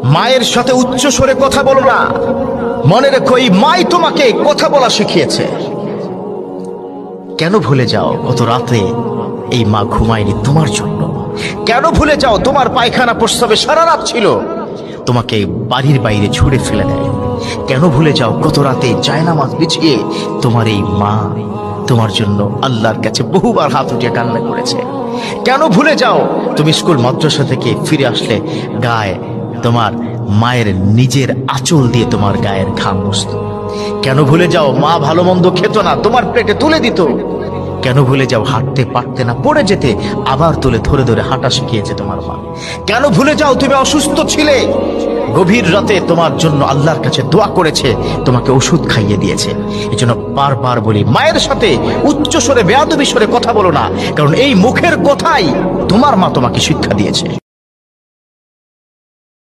মায়ের সাথে উচ্চ স্বরে কথা বলো না। মনে রেখো, এই মাই তোমাকে কথা বলা শিখিয়েছে। কেন ভুলে যাও গত রাতে এই মা ঘুমায়নি তোমার জন্য? কেন ভুলে যাও তোমার পায়খানা প্রস্রাবে সারা রাত ছিল, তোমাকে বাড়ির বাইরে ছুঁড়ে ফেলে দেয়? কেন ভুলে যাও গত রাতে জায়নামাজ বিছিয়ে তোমার এই মা তোমার জন্য আল্লাহর কাছে বহুবার হাত উঠিয়ে কান্না করেছে? কেন ভুলে যাও তুমি স্কুল মাদ্রাসা থেকে ফিরে আসলে গায়ে তোমার মায়ের নিজের আঁচল দিয়ে তোমার গায়ের ঘাম মুছতো? কেন ভুলে যাও মা ভালো মন্দ খেত না, তোমার প্লেটে তুলে দিত? কেন ভুলে যাও হাঁটতে পারতে না, পড়ে যেতে আবার তুলে ধরে ধরে হাঁটা শিখিয়েছে তোমার মা? কেন ভুলে যাও তুমি অসুস্থ ছিলে, গভীর রাতে তোমার জন্য আল্লাহর কাছে দোয়া করেছে, তোমাকে ওষুধ খাইয়ে দিয়েছে? এই জন্য বারবার বলি, মায়ের সাথে উচ্চ স্বরে বেয়াদবি স্বরে কথা বলো না, কারণ এই মুখের কথাই তোমার মা তোমাকে শিক্ষা দিয়েছে।